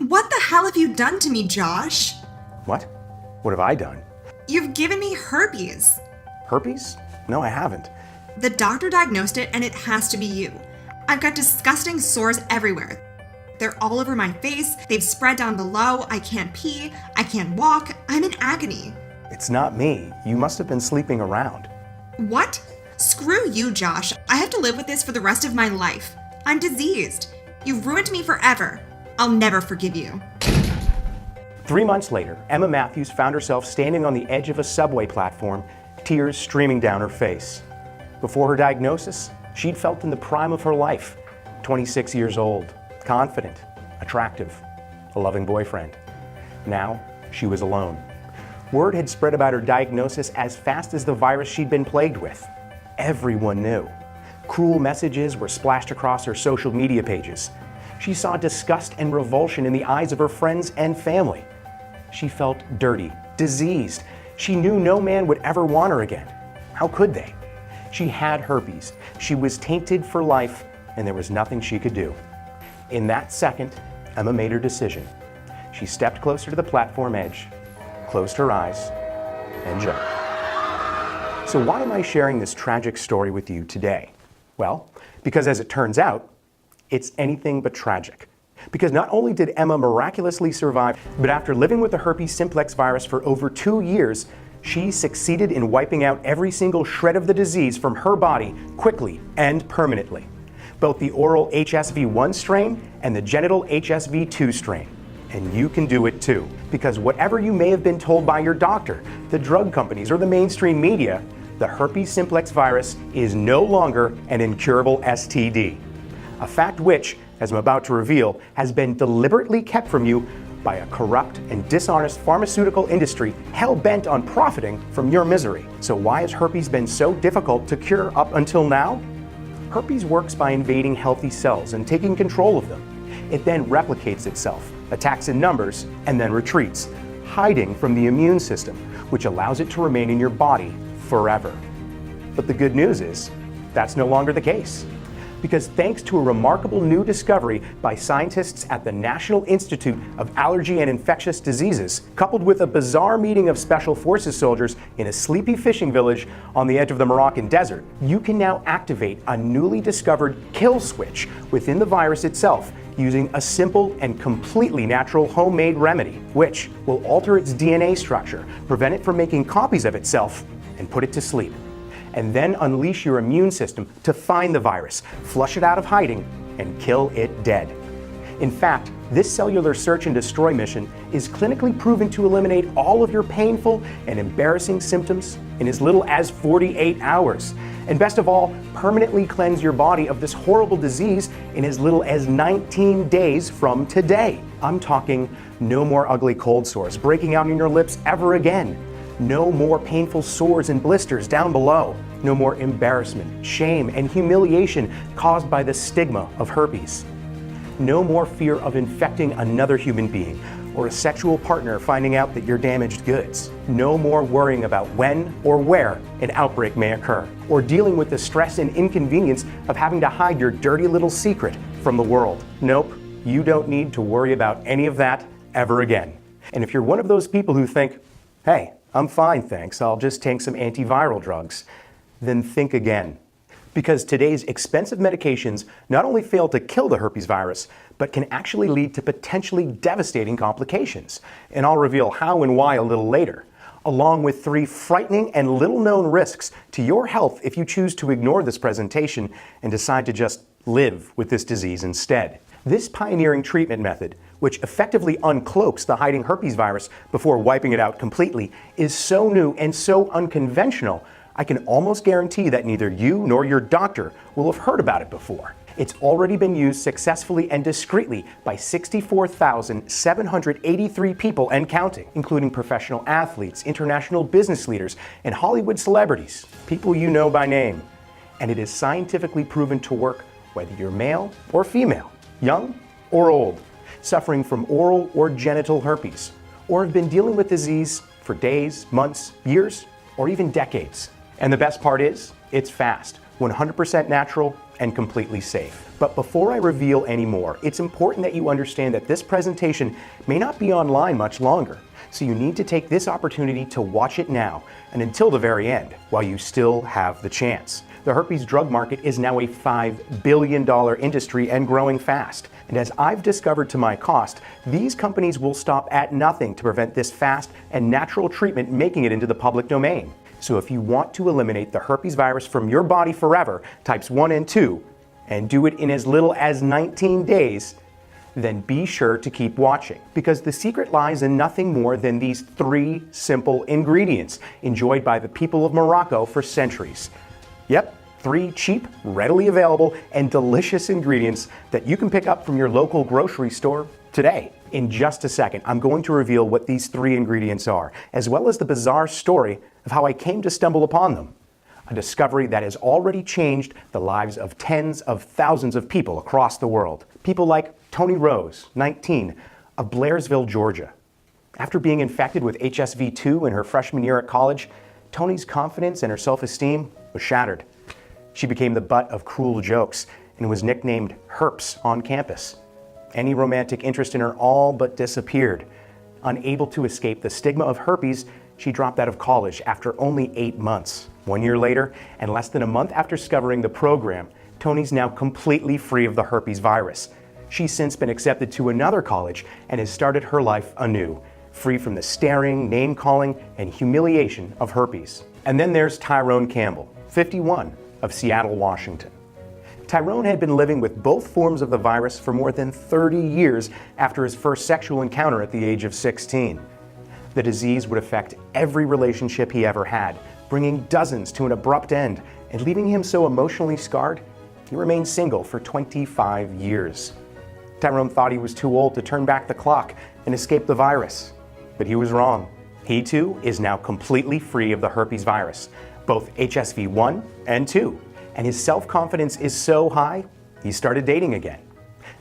What the hell have you done to me, Josh? What? What have I done? You've given me herpes. Herpes? No, I haven't. The doctor diagnosed it and it has to be you. I've got disgusting sores everywhere. They're all over my face, they've spread down below, I can't pee, I can't walk, I'm in agony. It's not me. You must have been sleeping around. What? Screw you, Josh. I have to live with this for the rest of my life. I'm diseased. You've ruined me forever. I'll never forgive you. 3 months later, Emma Matthews found herself standing on the edge of a subway platform, tears streaming down her face. Before her diagnosis, she'd felt in the prime of her life, 26 years old, confident, attractive, a loving boyfriend. Now, she was alone. Word had spread about her diagnosis as fast as the virus she'd been plagued with. Everyone knew. Cruel messages were splashed across her social media pages. She saw disgust and revulsion in the eyes of her friends and family. She felt dirty, diseased. She knew no man would ever want her again. How could they? She had herpes. She was tainted for life, and there was nothing she could do. In that second, Emma made her decision. She stepped closer to the platform edge, closed her eyes, and jumped. So why am I sharing this tragic story with you today? Well, because as it turns out, it's anything but tragic. Because not only did Emma miraculously survive, but after living with the herpes simplex virus for over 2 years, she succeeded in wiping out every single shred of the disease from her body quickly and permanently. Both the oral HSV1 strain and the genital HSV2 strain. And you can do it too. Because whatever you may have been told by your doctor, the drug companies, or the mainstream media, the herpes simplex virus is no longer an incurable STD. A fact which, as I'm about to reveal, has been deliberately kept from you by a corrupt and dishonest pharmaceutical industry hell-bent on profiting from your misery. So why has herpes been so difficult to cure up until now? Herpes works by invading healthy cells and taking control of them. It then replicates itself, attacks in numbers, and then retreats, hiding from the immune system, which allows it to remain in your body forever. But the good news is, that's no longer the case. Because thanks to a remarkable new discovery by scientists at the National Institute of Allergy and Infectious Diseases, coupled with a bizarre meeting of Special Forces soldiers in a sleepy fishing village on the edge of the Moroccan desert, you can now activate a newly discovered kill switch within the virus itself using a simple and completely natural homemade remedy, which will alter its DNA structure, prevent it from making copies of itself, and put it to sleep. And then unleash your immune system to find the virus, flush it out of hiding, and kill it dead. In fact, this cellular search and destroy mission is clinically proven to eliminate all of your painful and embarrassing symptoms in as little as 48 hours. And best of all, permanently cleanse your body of this horrible disease in as little as 19 days from today. I'm talking no more ugly cold sores breaking out in your lips ever again. No more painful sores and blisters down below. No more embarrassment, shame, and humiliation caused by the stigma of herpes. No more fear of infecting another human being or a sexual partner finding out that you're damaged goods. No more worrying about when or where an outbreak may occur, or dealing with the stress and inconvenience of having to hide your dirty little secret from the world. Nope, you don't need to worry about any of that ever again. And if you're one of those people who think, hey, I'm fine, thanks, I'll just take some antiviral drugs, then think again. Because today's expensive medications not only fail to kill the herpes virus, but can actually lead to potentially devastating complications. And I'll reveal how and why a little later, along with 3 frightening and little-known risks to your health if you choose to ignore this presentation and decide to just live with this disease instead. This pioneering treatment method, which effectively uncloaks the hiding herpes virus before wiping it out completely, is so new and so unconventional, I can almost guarantee that neither you nor your doctor will have heard about it before. It's already been used successfully and discreetly by 64,783 people and counting, including professional athletes, international business leaders, and Hollywood celebrities, people you know by name. And it is scientifically proven to work whether you're male or female, young or old, suffering from oral or genital herpes, or have been dealing with disease for days, months, years, or even decades. And the best part is, it's fast. 100% natural and completely safe. But before I reveal any more, it's important that you understand that this presentation may not be online much longer. So you need to take this opportunity to watch it now and until the very end, while you still have the chance. The herpes drug market is now a $5 billion industry and growing fast. And as I've discovered to my cost, these companies will stop at nothing to prevent this fast and natural treatment making it into the public domain. So if you want to eliminate the herpes virus from your body forever, types 1 and 2, and do it in as little as 19 days, then be sure to keep watching, because the secret lies in nothing more than these 3 simple ingredients enjoyed by the people of Morocco for centuries. Yep, 3 cheap, readily available, and delicious ingredients that you can pick up from your local grocery store today. In just a second, I'm going to reveal what these 3 ingredients are, as well as the bizarre story of how I came to stumble upon them. A discovery that has already changed the lives of tens of thousands of people across the world. People like Tony Rose, 19, of Blairsville, Georgia. After being infected with HSV2 in her freshman year at college, Tony's confidence and her self-esteem was shattered. She became the butt of cruel jokes and was nicknamed Herpes on campus. Any romantic interest in her all but disappeared. Unable to escape the stigma of herpes, she dropped out of college after only 8 months. 1 year later, and less than a month after discovering the program, Tony's now completely free of the herpes virus. She's since been accepted to another college and has started her life anew, free from the staring, name-calling, and humiliation of herpes. And then there's Tyrone Campbell, 51, of Seattle, Washington. Tyrone had been living with both forms of the virus for more than 30 years after his first sexual encounter at the age of 16. The disease would affect every relationship he ever had, bringing dozens to an abrupt end and leaving him so emotionally scarred, he remained single for 25 years. Tyrone thought he was too old to turn back the clock and escape the virus, but he was wrong. He too is now completely free of the herpes virus, both HSV1 and 2, and his self-confidence is so high, he started dating again.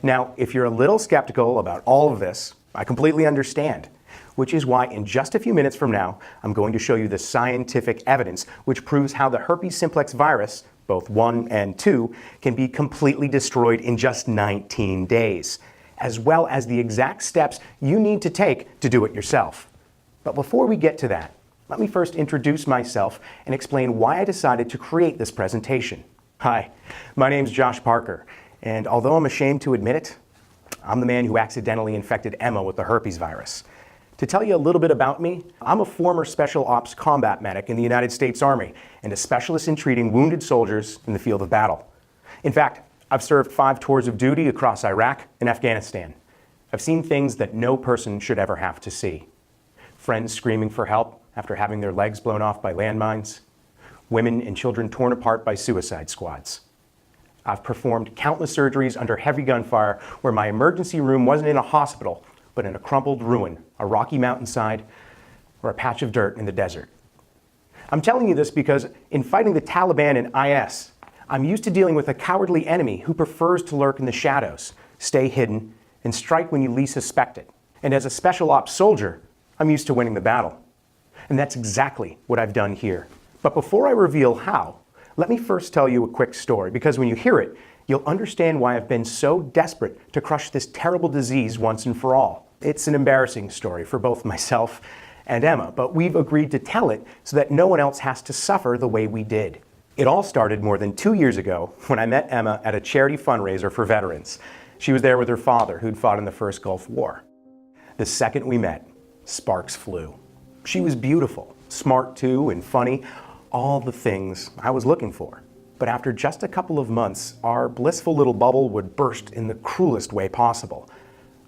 Now, if you're a little skeptical about all of this, I completely understand, which is why in just a few minutes from now, I'm going to show you the scientific evidence which proves how the herpes simplex virus, both 1 and 2, can be completely destroyed in just 19 days, as well as the exact steps you need to take to do it yourself. But before we get to that, let me first introduce myself and explain why I decided to create this presentation. Hi, my name's Josh Parker, and although I'm ashamed to admit it, I'm the man who accidentally infected Emma with the herpes virus. To tell you a little bit about me, I'm a former Special Ops combat medic in the United States Army and a specialist in treating wounded soldiers in the field of battle. In fact, I've served 5 tours of duty across Iraq and Afghanistan. I've seen things that no person should ever have to see. Friends screaming for help after having their legs blown off by landmines. Women and children torn apart by suicide squads. I've performed countless surgeries under heavy gunfire where my emergency room wasn't in a hospital, but in a crumpled ruin, a rocky mountainside, or a patch of dirt in the desert. I'm telling you this because in fighting the Taliban and IS, I'm used to dealing with a cowardly enemy who prefers to lurk in the shadows, stay hidden, and strike when you least suspect it. And as a special ops soldier, I'm used to winning the battle. And that's exactly what I've done here. But before I reveal how, let me first tell you a quick story, because when you hear it, you'll understand why I've been so desperate to crush this terrible disease once and for all. It's an embarrassing story for both myself and Emma, but we've agreed to tell it so that no one else has to suffer the way we did. It all started more than 2 years ago when I met Emma at a charity fundraiser for veterans. She was there with her father, who'd fought in the first Gulf War. The second we met, sparks flew. She was beautiful, smart too, and funny, all the things I was looking for. But after just a couple of months, our blissful little bubble would burst in the cruelest way possible.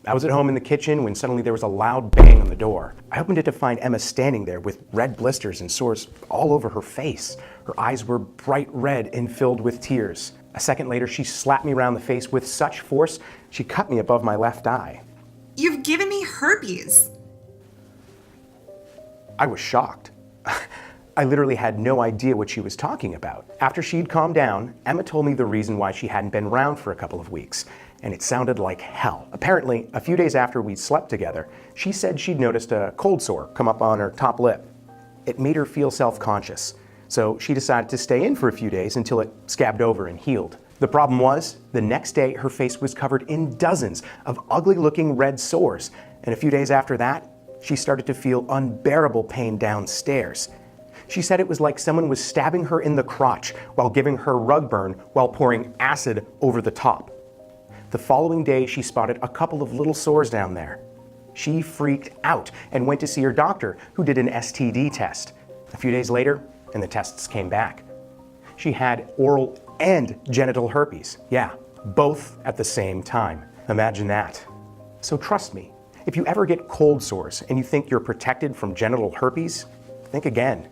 I was at home in the kitchen when suddenly there was a loud bang on the door. I opened it to find Emma standing there with red blisters and sores all over her face. Her eyes were bright red and filled with tears. A second later, she slapped me around the face with such force, she cut me above my left eye. You've given me herpes. I was shocked. I literally had no idea what she was talking about. After she'd calmed down, Emma told me the reason why she hadn't been around for a couple of weeks, and it sounded like hell. Apparently, a few days after we'd slept together, she said she'd noticed a cold sore come up on her top lip. It made her feel self-conscious, So she decided to stay in for a few days until it scabbed over and healed. The problem was, the next day her face was covered in dozens of ugly-looking red sores, and a few days after that, she started to feel unbearable pain downstairs. She said it was like someone was stabbing her in the crotch while giving her rug burn while pouring acid over the top. The following day, she spotted a couple of little sores down there. She freaked out and went to see her doctor, who did an STD test. A few days later, and the tests came back. She had oral and genital herpes. Yeah, both at the same time. Imagine that. So trust me, if you ever get cold sores and you think you're protected from genital herpes, think again.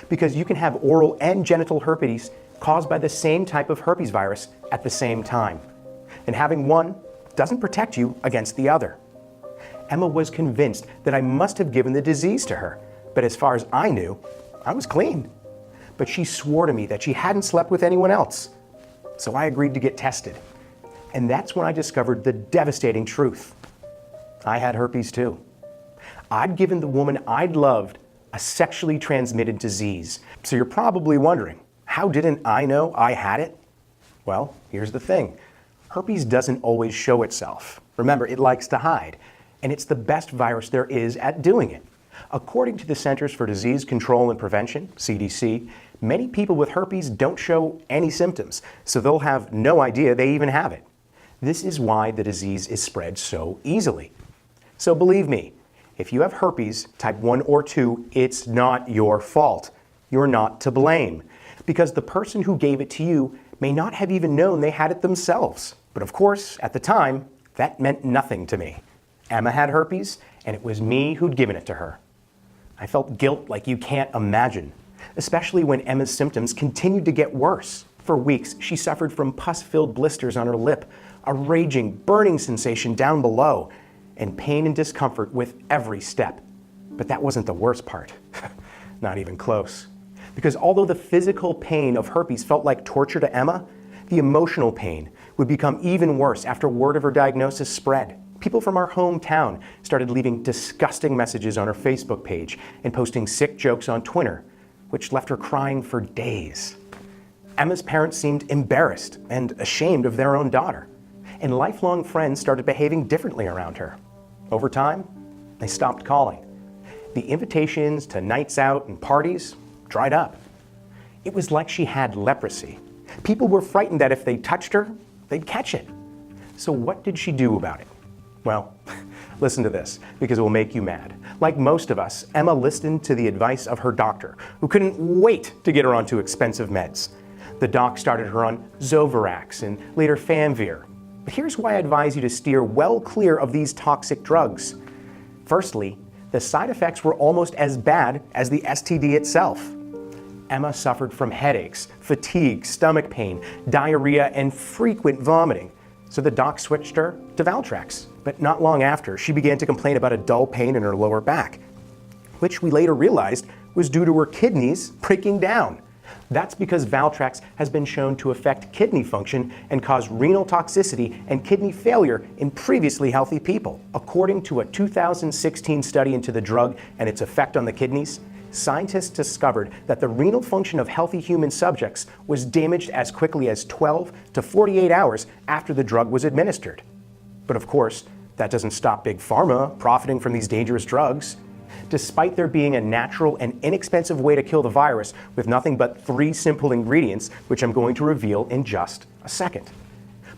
Because you can have oral and genital herpes caused by the same type of herpes virus at the same time. And having one doesn't protect you against the other. Emma was convinced that I must have given the disease to her, but as far as I knew, I was clean. But she swore to me that she hadn't slept with anyone else. So I agreed to get tested. And that's when I discovered the devastating truth. I had herpes too. I'd given the woman I'd loved a sexually transmitted disease. So you're probably wondering, how didn't I know I had it? Well, here's the thing. Herpes doesn't always show itself. Remember, it likes to hide. And it's the best virus there is at doing it. According to the Centers for Disease Control and Prevention, CDC, many people with herpes don't show any symptoms, so they'll have no idea they even have it. This is why the disease is spread so easily. So believe me, if you have herpes type 1 or 2, it's not your fault. You're not to blame, because the person who gave it to you may not have even known they had it themselves. But of course, at the time, that meant nothing to me. Emma had herpes, and it was me who'd given it to her. I felt guilt like you can't imagine, especially when Emma's symptoms continued to get worse. For weeks, she suffered from pus-filled blisters on her lip, a raging, burning sensation down below, and pain and discomfort with every step. But that wasn't the worst part. Not even close. Because although the physical pain of herpes felt like torture to Emma, the emotional pain would become even worse after word of her diagnosis spread. People from our hometown started leaving disgusting messages on her Facebook page and posting sick jokes on Twitter, which left her crying for days. Emma's parents seemed embarrassed and ashamed of their own daughter, and lifelong friends started behaving differently around her. Over time, they stopped calling. The invitations to nights out and parties dried up. It was like she had leprosy. People were frightened that if they touched her, they'd catch it. So what did she do about it? Well, listen to this, because it will make you mad. Like most of us, Emma listened to the advice of her doctor, who couldn't wait to get her onto expensive meds. The doc started her on Zovirax and later Famvir. But here's why I advise you to steer well clear of these toxic drugs. Firstly, the side effects were almost as bad as the STD itself. Emma suffered from headaches, fatigue, stomach pain, diarrhea, and frequent vomiting. So the doc switched her to Valtrex. But not long after, she began to complain about a dull pain in her lower back, which we later realized was due to her kidneys breaking down. That's because Valtrex has been shown to affect kidney function and cause renal toxicity and kidney failure in previously healthy people. According to a 2016 study into the drug and its effect on the kidneys, scientists discovered that the renal function of healthy human subjects was damaged as quickly as 12 to 48 hours after the drug was administered. But of course, that doesn't stop Big Pharma profiting from these dangerous drugs. Despite there being a natural and inexpensive way to kill the virus with nothing but 3 simple ingredients, which I'm going to reveal in just a second.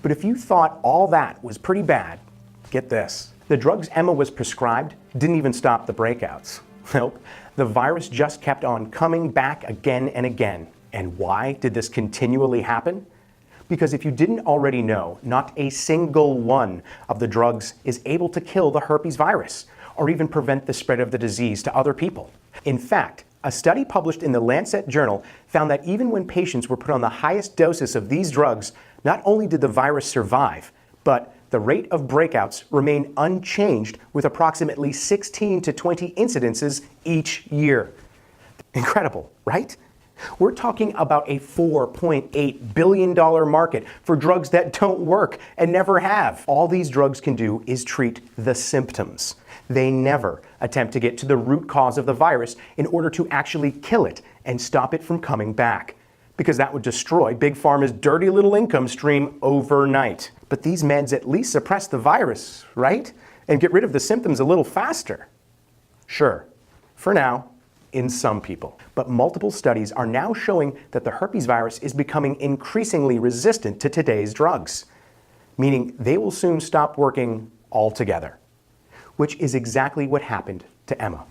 But if you thought all that was pretty bad, get this. The drugs Emma was prescribed didn't even stop the breakouts. Nope, the virus just kept on coming back again and again. And why did this continually happen? Because if you didn't already know, not a single one of the drugs is able to kill the herpes virus or even prevent the spread of the disease to other people. In fact, a study published in the Lancet journal found that even when patients were put on the highest doses of these drugs, not only did the virus survive, but the rate of breakouts remained unchanged with approximately 16 to 20 incidences each year. Incredible, right? We're talking about a $4.8 billion market for drugs that don't work and never have. All these drugs can do is treat the symptoms. They never attempt to get to the root cause of the virus in order to actually kill it and stop it from coming back, because that would destroy Big Pharma's dirty little income stream overnight. But these meds at least suppress the virus, right? And get rid of the symptoms a little faster. Sure, for now, in some people. But multiple studies are now showing that the herpes virus is becoming increasingly resistant to today's drugs, meaning they will soon stop working altogether, which is exactly what happened to Emma.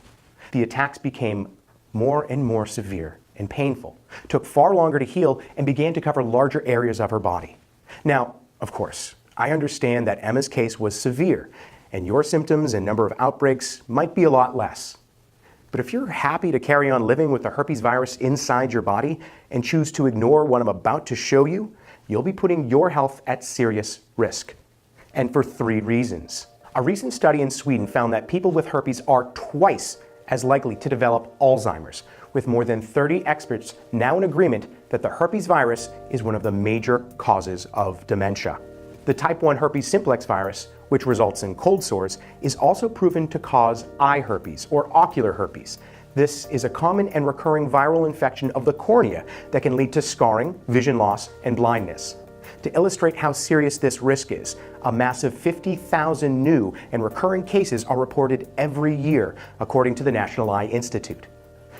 The attacks became more and more severe and painful, took far longer to heal, and began to cover larger areas of her body. Now, of course, I understand that Emma's case was severe, and your symptoms and number of outbreaks might be a lot less. But if you're happy to carry on living with the herpes virus inside your body and choose to ignore what I'm about to show you, you'll be putting your health at serious risk. And for 3 reasons. A recent study in Sweden found that people with herpes are twice as likely to develop Alzheimer's, with more than 30 experts now in agreement that the herpes virus is one of the major causes of dementia. The type 1 herpes simplex virus, which results in cold sores, is also proven to cause eye herpes or ocular herpes. This is a common and recurring viral infection of the cornea that can lead to scarring, vision loss, and blindness. To illustrate how serious this risk is, a massive 50,000 new and recurring cases are reported every year, according to the National Eye Institute.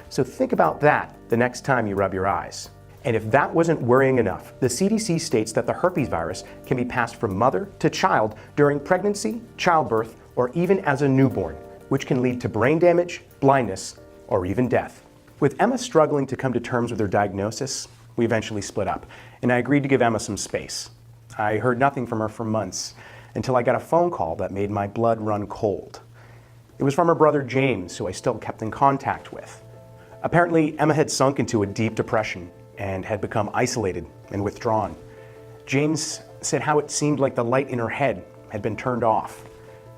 So think about that the next time you rub your eyes. And if that wasn't worrying enough, the CDC states that the herpes virus can be passed from mother to child during pregnancy, childbirth, or even as a newborn, which can lead to brain damage, blindness, or even death. With Emma struggling to come to terms with her diagnosis, we eventually split up, and I agreed to give Emma some space. I heard nothing from her for months, until I got a phone call that made my blood run cold. It was from her brother James, who I still kept in contact with. Apparently, Emma had sunk into a deep depression and had become isolated and withdrawn. James said how it seemed like the light in her head had been turned off.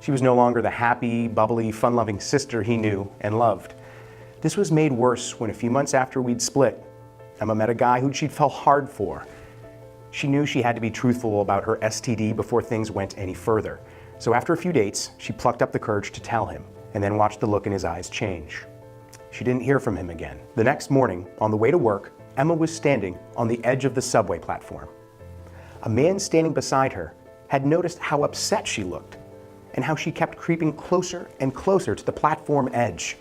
She was no longer the happy, bubbly, fun-loving sister he knew and loved. This was made worse when a few months after we'd split, Emma met a guy who she'd fell hard for. She knew she had to be truthful about her STD before things went any further. So after a few dates, she plucked up the courage to tell him, and then watched the look in his eyes change. She didn't hear from him again. The next morning, on the way to work, Emma was standing on the edge of the subway platform. A man standing beside her had noticed how upset she looked, and how she kept creeping closer and closer to the platform edge.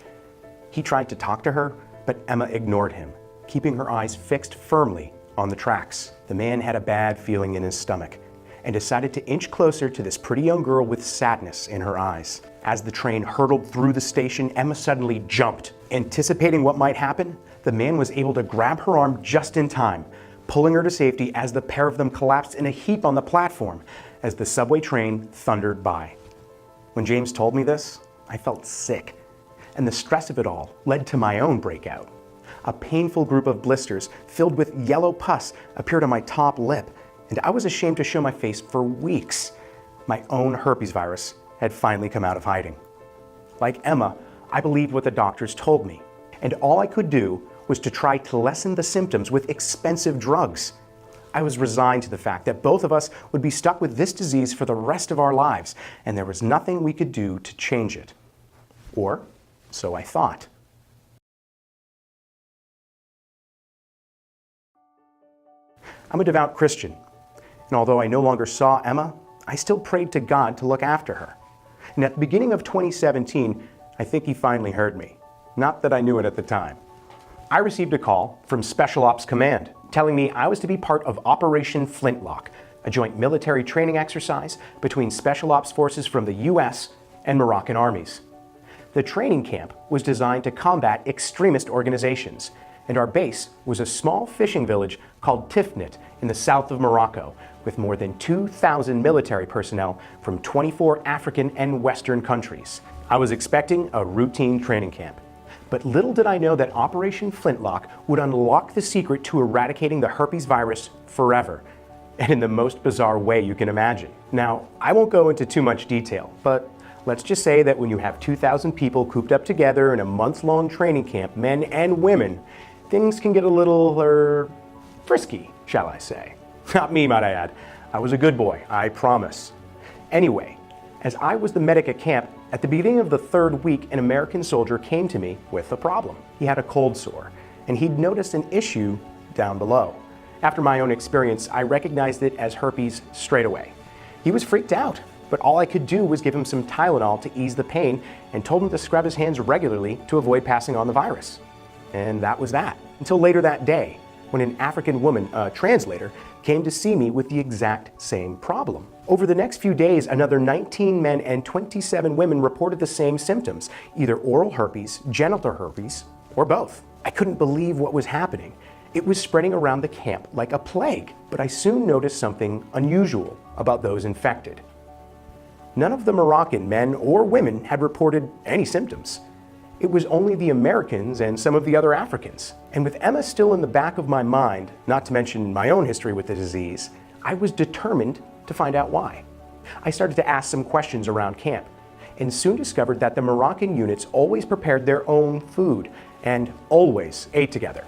He tried to talk to her, but Emma ignored him, keeping her eyes fixed firmly on the tracks. The man had a bad feeling in his stomach and decided to inch closer to this pretty young girl with sadness in her eyes. As the train hurtled through the station, Emma suddenly jumped. Anticipating what might happen, the man was able to grab her arm just in time, pulling her to safety as the pair of them collapsed in a heap on the platform as the subway train thundered by. When James told me this, I felt sick, and the stress of it all led to my own breakout. A painful group of blisters filled with yellow pus appeared on my top lip, and I was ashamed to show my face for weeks. My own herpes virus had finally come out of hiding. Like Emma, I believed what the doctors told me, and all I could do was to try to lessen the symptoms with expensive drugs. I was resigned to the fact that both of us would be stuck with this disease for the rest of our lives, and there was nothing we could do to change it. Or so I thought. I'm a devout Christian, and although I no longer saw Emma, I still prayed to God to look after her. And at the beginning of 2017, I think he finally heard me. Not that I knew it at the time. I received a call from Special Ops Command telling me I was to be part of Operation Flintlock, a joint military training exercise between Special Ops forces from the US and Moroccan armies. The training camp was designed to combat extremist organizations, and our base was a small fishing village called Tifnit in the south of Morocco, with more than 2,000 military personnel from 24 African and Western countries. I was expecting a routine training camp, but little did I know that Operation Flintlock would unlock the secret to eradicating the herpes virus forever, and in the most bizarre way you can imagine. Now, I won't go into too much detail, but let's just say that when you have 2,000 people cooped up together in a month-long training camp, men and women, things can get a little, frisky, shall I say. Not me, might I add. I was a good boy, I promise. Anyway, as I was the medic at camp, At the beginning of the third week, an American soldier came to me with a problem. He had a cold sore, and he'd noticed an issue down below. After my own experience, I recognized it as herpes straight away. He was freaked out, but all I could do was give him some Tylenol to ease the pain and told him to scrub his hands regularly to avoid passing on the virus. And that was that. Until later that day, when an African woman, a translator, came to see me with the exact same problem. Over the next few days, another 19 men and 27 women reported the same symptoms, either oral herpes, genital herpes, or both. I couldn't believe what was happening. It was spreading around the camp like a plague, but I soon noticed something unusual about those infected. None of the Moroccan men or women had reported any symptoms. It was only the Americans and some of the other Africans. And with Emma still in the back of my mind, not to mention my own history with the disease, I was determined to find out why. I started to ask some questions around camp and soon discovered that the Moroccan units always prepared their own food and always ate together.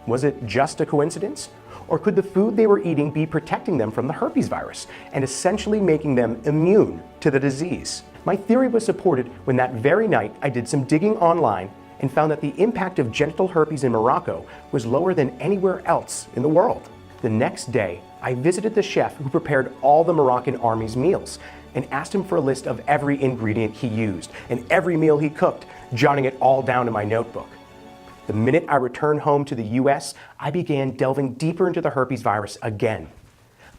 Was it just a coincidence? Or could the food they were eating be protecting them from the herpes virus and essentially making them immune to the disease? My theory was supported when that very night I did some digging online and found that the impact of genital herpes in Morocco was lower than anywhere else in the world. The next day, I visited the chef who prepared all the Moroccan army's meals and asked him for a list of every ingredient he used and every meal he cooked, jotting it all down in my notebook. The minute I returned home to the US, I began delving deeper into the herpes virus again.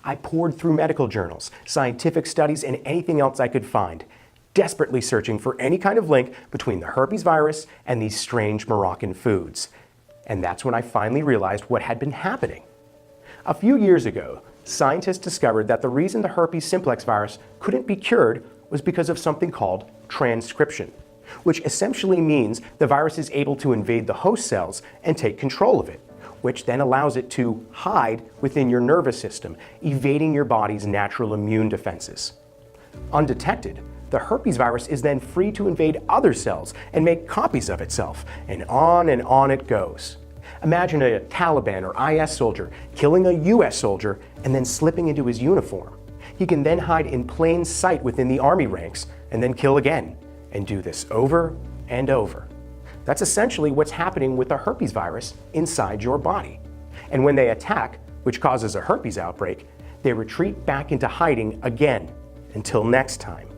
I poured through medical journals, scientific studies, and anything else I could find, desperately searching for any kind of link between the herpes virus and these strange Moroccan foods. And that's when I finally realized what had been happening. A few years ago, scientists discovered that the reason the herpes simplex virus couldn't be cured was because of something called transcription, which essentially means the virus is able to invade the host cells and take control of it, which then allows it to hide within your nervous system, evading your body's natural immune defenses. Undetected, the herpes virus is then free to invade other cells and make copies of itself, and on it goes. Imagine a Taliban or IS soldier killing a US soldier and then slipping into his uniform. He can then hide in plain sight within the army ranks and then kill again, and do this over and over. That's essentially what's happening with the herpes virus inside your body. And when they attack, which causes a herpes outbreak, they retreat back into hiding again until next time.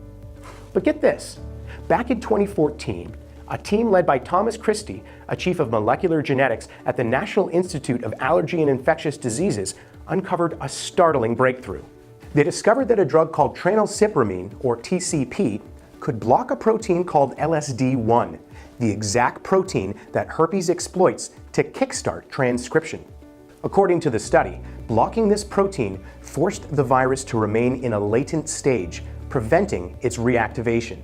But get this, back in 2014, a team led by Thomas Christie, a chief of molecular genetics at the National Institute of Allergy and Infectious Diseases, uncovered a startling breakthrough. They discovered that a drug called tranylcypromine, or TCP, could block a protein called LSD1, the exact protein that herpes exploits to kickstart transcription. According to the study, blocking this protein forced the virus to remain in a latent stage, preventing its reactivation.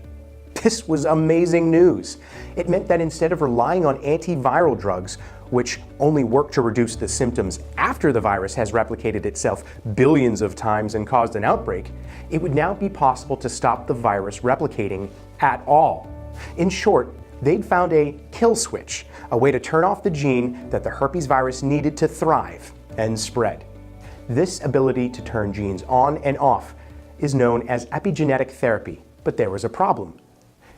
This was amazing news. It meant that instead of relying on antiviral drugs, which only work to reduce the symptoms after the virus has replicated itself billions of times and caused an outbreak, it would now be possible to stop the virus replicating at all. In short, they'd found a kill switch, a way to turn off the gene that the herpes virus needed to thrive and spread. This ability to turn genes on and off is known as epigenetic therapy, but there was a problem.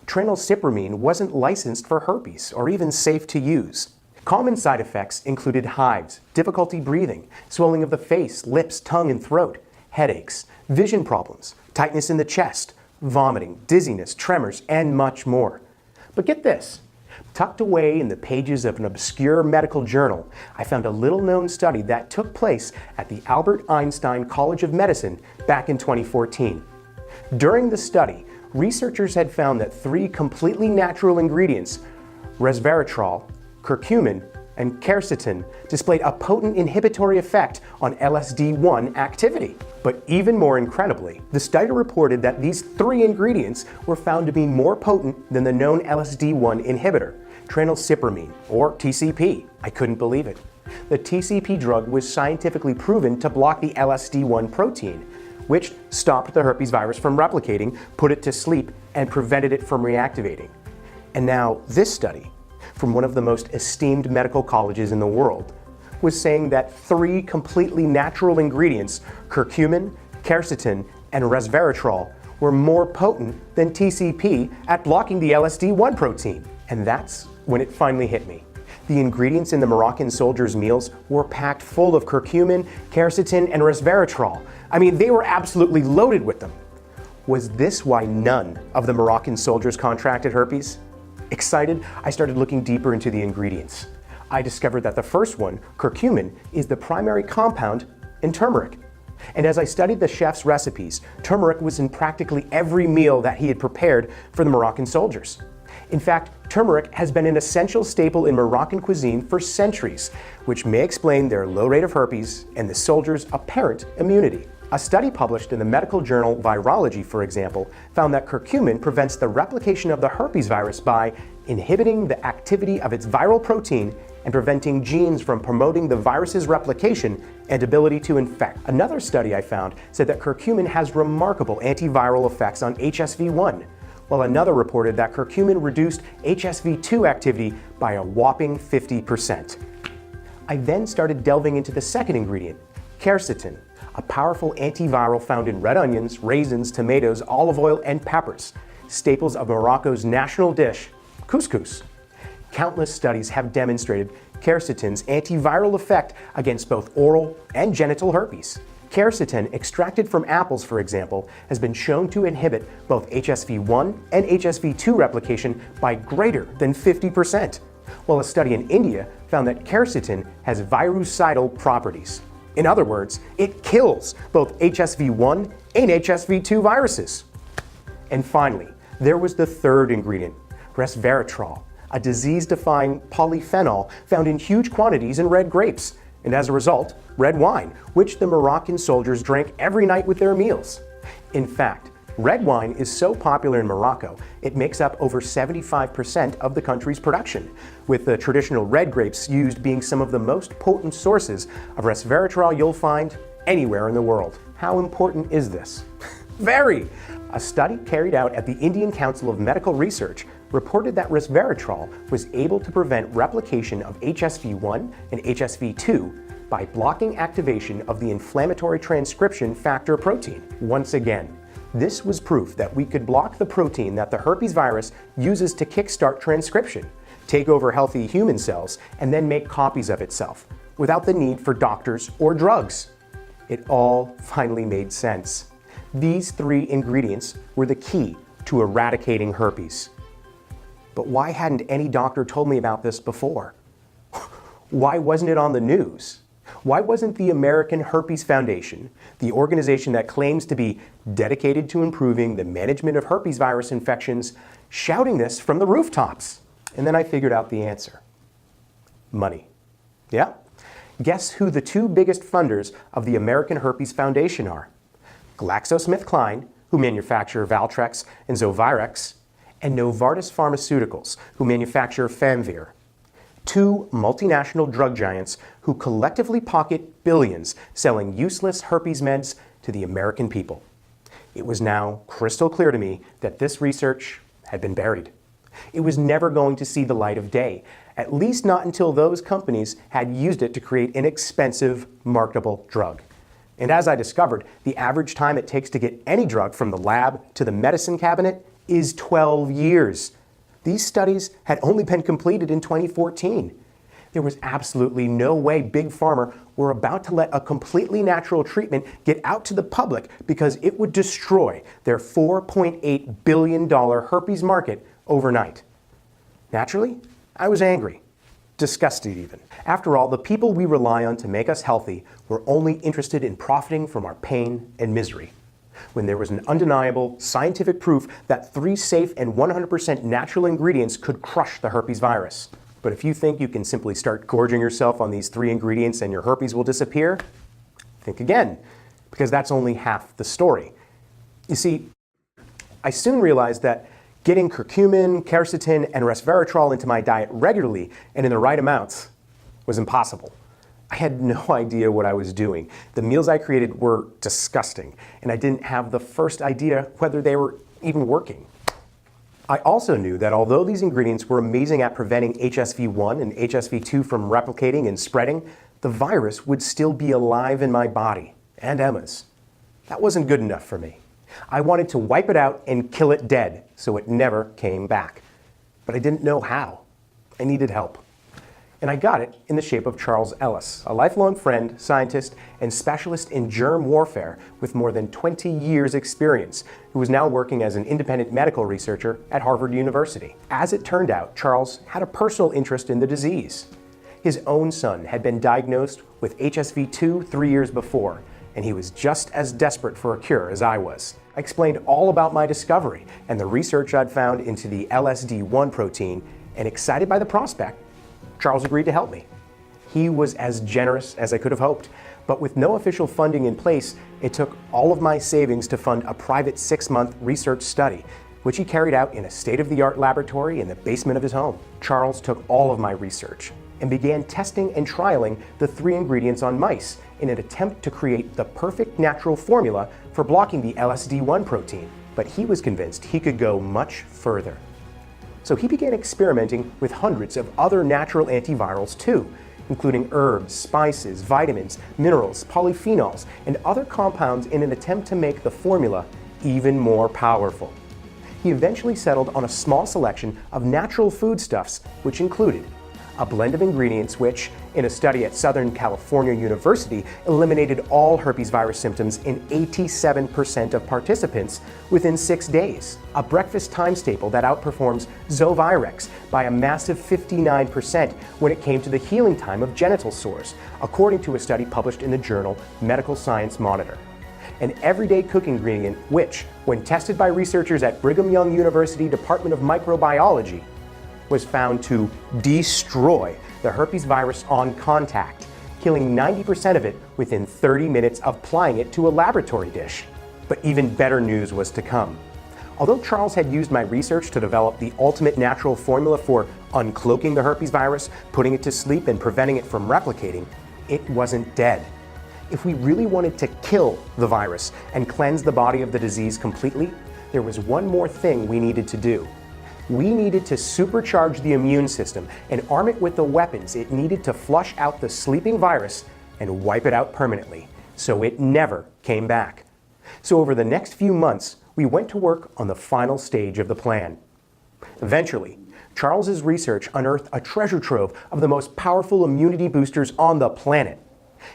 Tranylcypromine wasn't licensed for herpes or even safe to use. Common side effects included hives, difficulty breathing, swelling of the face, lips, tongue, and throat, headaches, vision problems, tightness in the chest, vomiting, dizziness, tremors, and much more. But get this, tucked away in the pages of an obscure medical journal, I found a little-known study that took place at the Albert Einstein College of Medicine back in 2014. During the study, researchers had found that 3 completely natural ingredients, resveratrol, curcumin, and quercetin, displayed a potent inhibitory effect on LSD1 activity. But even more incredibly, the study reported that these 3 ingredients were found to be more potent than the known LSD1 inhibitor, tranylcypromine, or TCP. I couldn't believe it. The TCP drug was scientifically proven to block the LSD1 protein, which stopped the herpes virus from replicating, put it to sleep, and prevented it from reactivating. And now this study, from one of the most esteemed medical colleges in the world, was saying that 3 completely natural ingredients, curcumin, quercetin, and resveratrol, were more potent than TCP at blocking the LSD1 protein. And that's when it finally hit me. The ingredients in the Moroccan soldiers' meals were packed full of curcumin, quercetin, and resveratrol. I mean, they were absolutely loaded with them. Was this why none of the Moroccan soldiers contracted herpes? Excited, I started looking deeper into the ingredients. I discovered that the first one, curcumin, is the primary compound in turmeric. And as I studied the chef's recipes, turmeric was in practically every meal that he had prepared for the Moroccan soldiers. In fact, turmeric has been an essential staple in Moroccan cuisine for centuries, which may explain their low rate of herpes and the soldiers' apparent immunity. A study published in the medical journal Virology, for example, found that curcumin prevents the replication of the herpes virus by inhibiting the activity of its viral protein and preventing genes from promoting the virus's replication and ability to infect. Another study I found said that curcumin has remarkable antiviral effects on HSV1, while another reported that curcumin reduced HSV2 activity by a whopping 50%. I then started delving into the second ingredient, quercetin, a powerful antiviral found in red onions, raisins, tomatoes, olive oil, and peppers, staples of Morocco's national dish, couscous. Countless studies have demonstrated quercetin's antiviral effect against both oral and genital herpes. Quercetin extracted from apples, for example, has been shown to inhibit both HSV1 and HSV2 replication by greater than 50%, while a study in India found that quercetin has virucidal properties. In other words, it kills both HSV1 and HSV2 viruses. And finally, there was the third ingredient, resveratrol, a disease-defying polyphenol found in huge quantities in red grapes, and as a result, red wine, which the Moroccan soldiers drank every night with their meals. In fact, red wine is so popular in Morocco, it makes up over 75% of the country's production, with the traditional red grapes used being some of the most potent sources of resveratrol you'll find anywhere in the world. How important is this? Very! A study carried out at the Indian Council of Medical Research reported that resveratrol was able to prevent replication of HSV1 and HSV2 by blocking activation of the inflammatory transcription factor protein. Once again, this was proof that we could block the protein that the herpes virus uses to kickstart transcription, take over healthy human cells, and then make copies of itself, without the need for doctors or drugs. It all finally made sense. These three ingredients were the key to eradicating herpes. But why hadn't any doctor told me about this before? Why wasn't it on the news? Why wasn't the American Herpes Foundation, the organization that claims to be dedicated to improving the management of herpes virus infections, shouting this from the rooftops? And then I figured out the answer. Money. Yeah? Guess who the two biggest funders of the American Herpes Foundation are? GlaxoSmithKline, who manufacture Valtrex and Zovirex, and Novartis Pharmaceuticals, who manufacture Famvir. Two multinational drug giants who collectively pocket billions selling useless herpes meds to the American people. It was now crystal clear to me that this research had been buried. It was never going to see the light of day, at least not until those companies had used it to create an expensive, marketable drug. And as I discovered, the average time it takes to get any drug from the lab to the medicine cabinet is 12 years. These studies had only been completed in 2014. There was absolutely no way Big Pharma were about to let a completely natural treatment get out to the public because it would destroy their $4.8 billion herpes market overnight. Naturally, I was angry, disgusted even. After all, the people we rely on to make us healthy were only interested in profiting from our pain and misery, when there was an undeniable scientific proof that 3 safe and 100% natural ingredients could crush the herpes virus. But if you think you can simply start gorging yourself on these 3 ingredients and your herpes will disappear, think again, because that's only half the story. You see, I soon realized that getting curcumin, quercetin, and resveratrol into my diet regularly and in the right amounts was impossible. I had no idea what I was doing. The meals I created were disgusting, and I didn't have the first idea whether they were even working. I also knew that although these ingredients were amazing at preventing HSV1 and HSV2 from replicating and spreading, the virus would still be alive in my body, and Emma's. That wasn't good enough for me. I wanted to wipe it out and kill it dead so it never came back. But I didn't know how. I needed help. And I got it in the shape of Charles Ellis, a lifelong friend, scientist, and specialist in germ warfare with more than 20 years' experience, who was now working as an independent medical researcher at Harvard University. As it turned out, Charles had a personal interest in the disease. His own son had been diagnosed with HSV2 3 years before, and he was just as desperate for a cure as I was. I explained all about my discovery and the research I'd found into the LSD1 protein, and excited by the prospect, Charles agreed to help me. He was as generous as I could have hoped, but with no official funding in place, it took all of my savings to fund a private 6-month research study, which he carried out in a state-of-the-art laboratory in the basement of his home. Charles took all of my research and began testing and trialing the 3 ingredients on mice in an attempt to create the perfect natural formula for blocking the LSD1 protein. But he was convinced he could go much further. So he began experimenting with hundreds of other natural antivirals too, including herbs, spices, vitamins, minerals, polyphenols, and other compounds in an attempt to make the formula even more powerful. He eventually settled on a small selection of natural foodstuffs, which included a blend of ingredients which, in a study at Southern California University, eliminated all herpes virus symptoms in 87% of participants within 6 days. A breakfast time staple that outperforms Zovirex by a massive 59% when it came to the healing time of genital sores, according to a study published in the journal Medical Science Monitor. An everyday cooking ingredient which, when tested by researchers at Brigham Young University Department of Microbiology, was found to destroy the herpes virus on contact, killing 90% of it within 30 minutes of applying it to a laboratory dish. But even better news was to come. Although Charles had used my research to develop the ultimate natural formula for uncloaking the herpes virus, putting it to sleep, and preventing it from replicating, it wasn't dead. If we really wanted to kill the virus and cleanse the body of the disease completely, there was one more thing we needed to do. We needed to supercharge the immune system and arm it with the weapons it needed to flush out the sleeping virus and wipe it out permanently, so it never came back. So over the next few months, we went to work on the final stage of the plan. Eventually, Charles's research unearthed a treasure trove of the most powerful immunity boosters on the planet,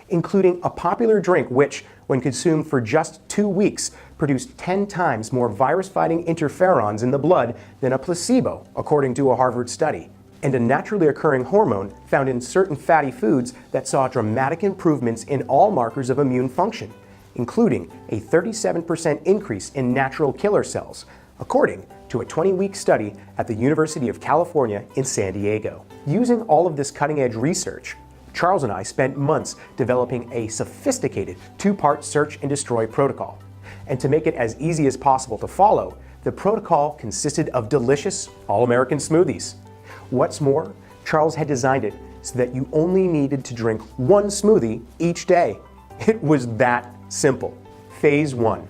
including a popular drink which, when consumed for just 2 weeks, produced 10 times more virus-fighting interferons in the blood than a placebo, according to a Harvard study, and a naturally occurring hormone found in certain fatty foods that saw dramatic improvements in all markers of immune function, including a 37% increase in natural killer cells, according to a 20-week study at the University of California in San Diego. Using all of this cutting-edge research, Charles and I spent months developing a sophisticated 2-part search and destroy protocol. And to make it as easy as possible to follow, the protocol consisted of delicious, all-American smoothies. What's more, Charles had designed it so that you only needed to drink 1 smoothie each day. It was that simple. Phase 1.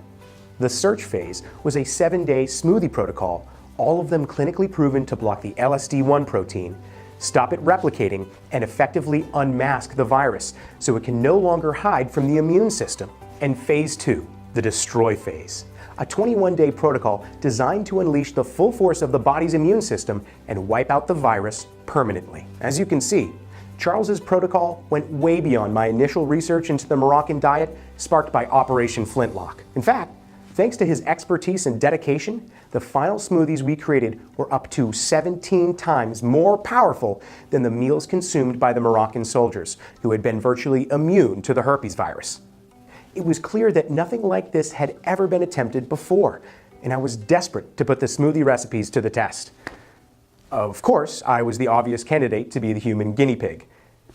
The search phase was a 7-day smoothie protocol, all of them clinically proven to block the LSD1 protein, stop it replicating, and effectively unmask the virus so it can no longer hide from the immune system. And Phase 2, the destroy phase, a 21-day protocol designed to unleash the full force of the body's immune system and wipe out the virus permanently. As you can see, Charles's protocol went way beyond my initial research into the Moroccan diet sparked by Operation Flintlock. In fact, thanks to his expertise and dedication, the final smoothies we created were up to 17 times more powerful than the meals consumed by the Moroccan soldiers, who had been virtually immune to the herpes virus. It was clear that nothing like this had ever been attempted before, and I was desperate to put the smoothie recipes to the test. Of course, I was the obvious candidate to be the human guinea pig.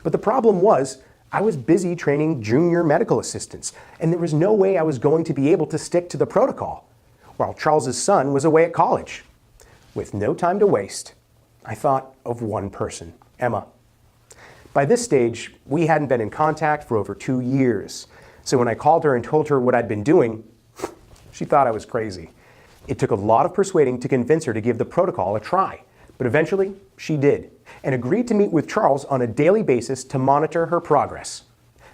But the problem was, I was busy training junior medical assistants, and there was no way I was going to be able to stick to the protocol, while Charles's son was away at college. With no time to waste, I thought of one person, Emma. By this stage, we hadn't been in contact for over 2 years. So when I called her and told her what I'd been doing, she thought I was crazy. It took a lot of persuading to convince her to give the protocol a try, but eventually she did, and agreed to meet with Charles on a daily basis to monitor her progress.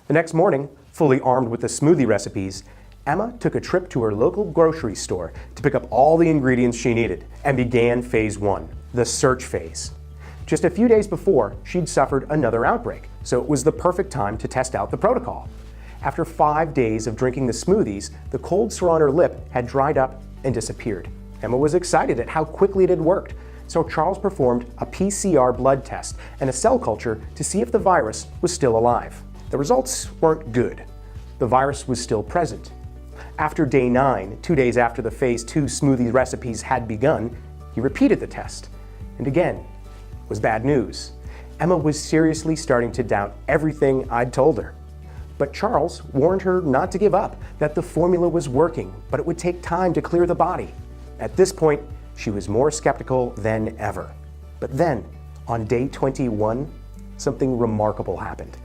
The next morning, fully armed with the smoothie recipes, Emma took a trip to her local grocery store to pick up all the ingredients she needed and began phase 1, the search phase. Just a few days before, she'd suffered another outbreak, so it was the perfect time to test out the protocol. After 5 days of drinking the smoothies, the cold sore on her lip had dried up and disappeared. Emma was excited at how quickly it had worked, so Charles performed a PCR blood test and a cell culture to see if the virus was still alive. The results weren't good. The virus was still present. After day 9, 2 days after the phase 2 smoothie recipes had begun, he repeated the test. And again, it was bad news. Emma was seriously starting to doubt everything I'd told her. But Charles warned her not to give up, that the formula was working, but it would take time to clear the body. At this point, she was more skeptical than ever. But then, on day 21, something remarkable happened.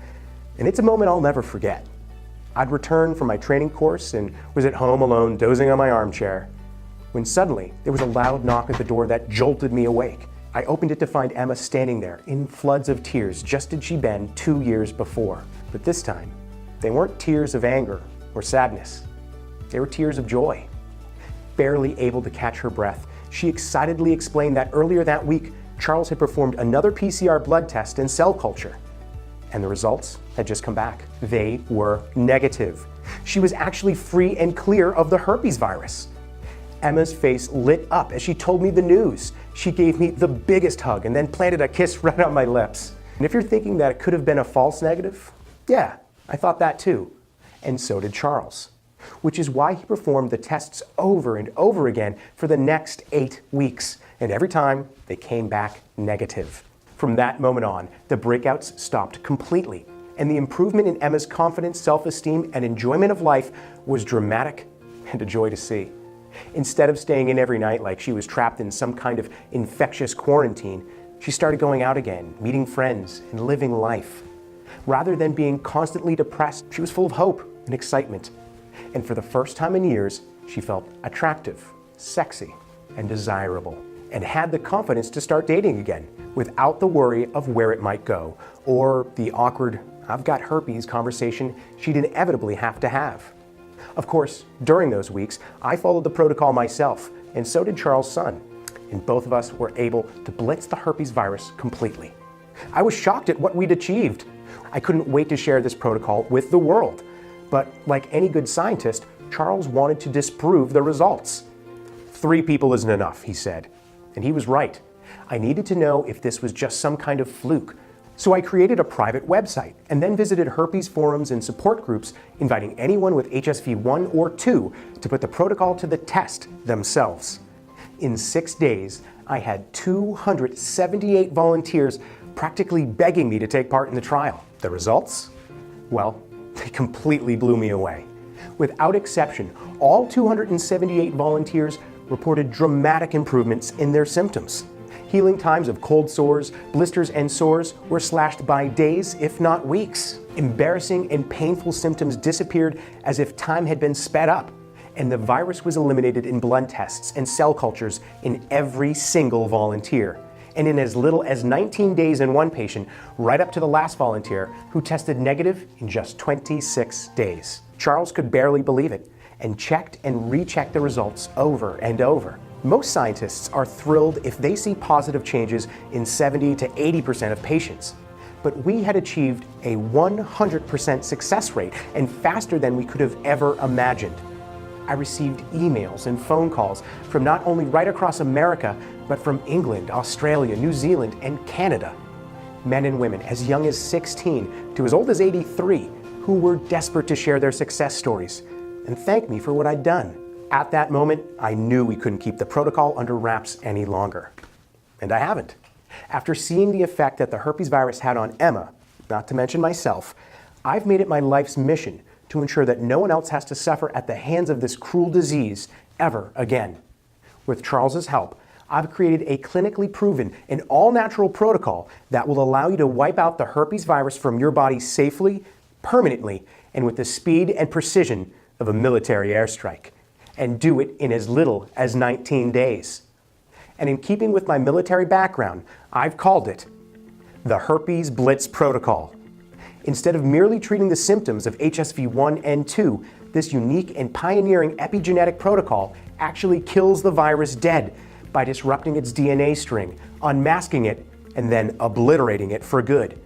And it's a moment I'll never forget. I'd returned from my training course and was at home alone, dozing on my armchair, when suddenly there was a loud knock at the door that jolted me awake. I opened it to find Emma standing there in floods of tears, just as she'd been 2 years before. But this time, they weren't tears of anger or sadness. They were tears of joy. Barely able to catch her breath, she excitedly explained that earlier that week, Charles had performed another PCR blood test and cell culture. And the results had just come back. They were negative. She was actually free and clear of the herpes virus. Emma's face lit up as she told me the news. She gave me the biggest hug and then planted a kiss right on my lips. And if you're thinking that it could have been a false negative, yeah, I thought that too. And so did Charles, which is why he performed the tests over and over again for the next 8 weeks. And every time they came back negative. From that moment on, the breakouts stopped completely, and the improvement in Emma's confidence, self-esteem, and enjoyment of life was dramatic and a joy to see. Instead of staying in every night like she was trapped in some kind of infectious quarantine, she started going out again, meeting friends, and living life. Rather than being constantly depressed, she was full of hope and excitement. And for the first time in years, she felt attractive, sexy, and desirable, and had the confidence to start dating again without the worry of where it might go, or the awkward, "I've got herpes" conversation she'd inevitably have to have. Of course, during those weeks, I followed the protocol myself, and so did Charles' son, and both of us were able to blitz the herpes virus completely. I was shocked at what we'd achieved. I couldn't wait to share this protocol with the world, but like any good scientist, Charles wanted to disprove the results. 3 people isn't enough, he said, and he was right. I needed to know if this was just some kind of fluke. So I created a private website and then visited herpes forums and support groups, inviting anyone with HSV1 or 2 to put the protocol to the test themselves. In 6 days, I had 278 volunteers practically begging me to take part in the trial. The results? Well, they completely blew me away. Without exception, all 278 volunteers reported dramatic improvements in their symptoms. Healing times of cold sores, blisters, and sores were slashed by days, if not weeks. Embarrassing and painful symptoms disappeared as if time had been sped up, and the virus was eliminated in blood tests and cell cultures in every single volunteer. And in as little as 19 days in one patient, right up to the last volunteer, who tested negative in just 26 days. Charles could barely believe it, and checked and rechecked the results over and over. Most scientists are thrilled if they see positive changes in 70 to 80% of patients. But we had achieved a 100% success rate, and faster than we could have ever imagined. I received emails and phone calls from not only right across America, but from England, Australia, New Zealand, and Canada. Men and women as young as 16 to as old as 83 who were desperate to share their success stories and thank me for what I'd done. At that moment, I knew we couldn't keep the protocol under wraps any longer. And I haven't. After seeing the effect that the herpes virus had on Emma, not to mention myself, I've made it my life's mission to ensure that no one else has to suffer at the hands of this cruel disease ever again. With Charles's help, I've created a clinically proven and all-natural protocol that will allow you to wipe out the herpes virus from your body safely, permanently, and with the speed and precision of a military airstrike. And do it in as little as 19 days. And in keeping with my military background, I've called it the Herpes Blitz Protocol. Instead of merely treating the symptoms of HSV1 and 2, This unique and pioneering epigenetic protocol actually kills the virus dead by disrupting its DNA string, unmasking it, and then obliterating it for good.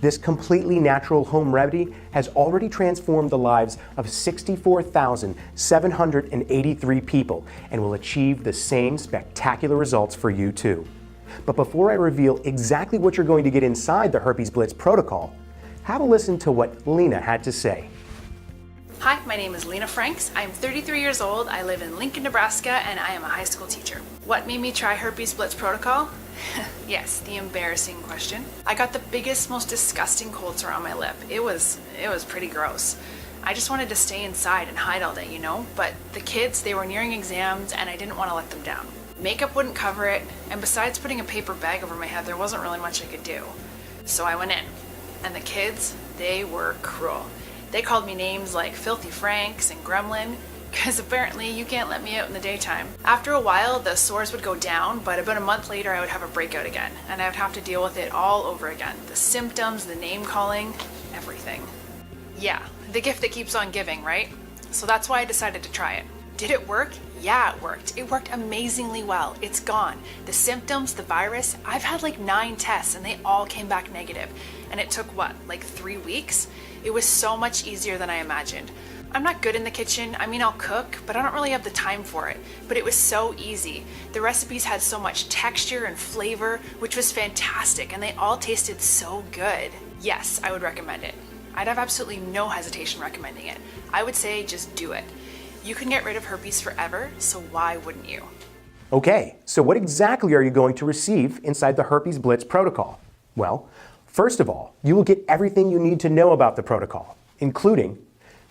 This completely natural home remedy has already transformed the lives of 64,783 people and will achieve the same spectacular results for you too. But before I reveal exactly what you're going to get inside the Herpes Blitz Protocol, have a listen to what Lena had to say. Hi, my name is Lena Franks. I'm 33 years old, I live in Lincoln, Nebraska, and I am a high school teacher. What made me try Herpes Blitz Protocol? Yes, the embarrassing question. I got the biggest, most disgusting cold sore on my lip. It was pretty gross. I just wanted to stay inside and hide all day, you know? But the kids, they were nearing exams and I didn't want to let them down. Makeup wouldn't cover it, and besides putting a paper bag over my head, there wasn't really much I could do. So I went in. And the kids, they were cruel. They called me names like Filthy Franks and Gremlin, because apparently you can't let me out in the daytime. After a while, the sores would go down, but about a month later I would have a breakout again, and I would have to deal with it all over again. The symptoms, the name calling, everything. Yeah, the gift that keeps on giving, right? So that's why I decided to try it. Did it work? Yeah, it worked. It worked amazingly well. It's gone. The symptoms, the virus, I've had like 9 tests and they all came back negative. And it took what, like 3 weeks? It was so much easier than I imagined. I'm not good in the kitchen. I mean, I'll cook, but I don't really have the time for it. But it was so easy. The recipes had so much texture and flavor, which was fantastic, and they all tasted so good. Yes, I would recommend it. I'd have absolutely no hesitation recommending it. I would say just do it. You can get rid of herpes forever, so why wouldn't you? Okay, so what exactly are you going to receive inside the Herpes Blitz Protocol? Well, first of all, you will get everything you need to know about the protocol, including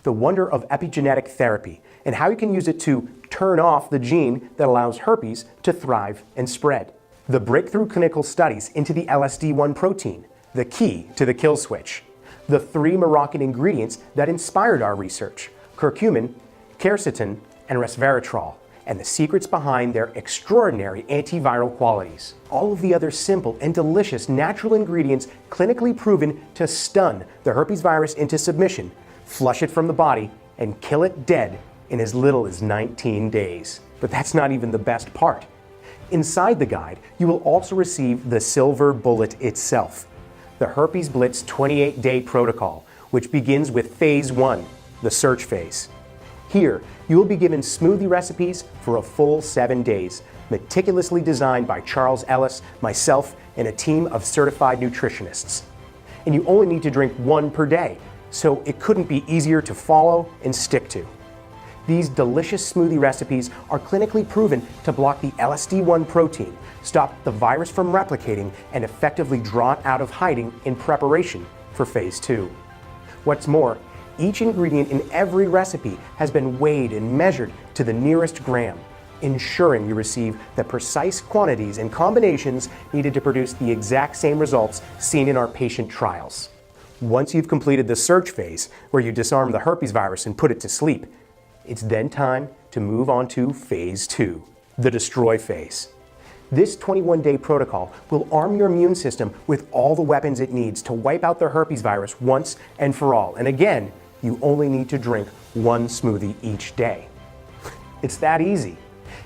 the wonder of epigenetic therapy and how you can use it to turn off the gene that allows herpes to thrive and spread. The breakthrough clinical studies into the LSD1 protein, the key to the kill switch. The 3 Moroccan ingredients that inspired our research, curcumin, quercetin, and resveratrol, and the secrets behind their extraordinary antiviral qualities. All of the other simple and delicious natural ingredients clinically proven to stun the herpes virus into submission, flush it from the body, and kill it dead in as little as 19 days. But that's not even the best part. Inside the guide, you will also receive the silver bullet itself, the Herpes Blitz 28-day protocol, which begins with phase 1, the search phase. Here, you will be given smoothie recipes for a full 7 days, meticulously designed by Charles Ellis, myself, and a team of certified nutritionists. And you only need to drink 1 per day, so it couldn't be easier to follow and stick to. These delicious smoothie recipes are clinically proven to block the LSD1 protein, stop the virus from replicating, and effectively draw it out of hiding in preparation for phase 2. What's more, each ingredient in every recipe has been weighed and measured to the nearest gram, ensuring you receive the precise quantities and combinations needed to produce the exact same results seen in our patient trials. Once you've completed the search phase, where you disarm the herpes virus and put it to sleep, it's then time to move on to phase 2, the destroy phase. This 21-day protocol will arm your immune system with all the weapons it needs to wipe out the herpes virus once and for all. And again, you only need to drink 1 smoothie each day. It's that easy.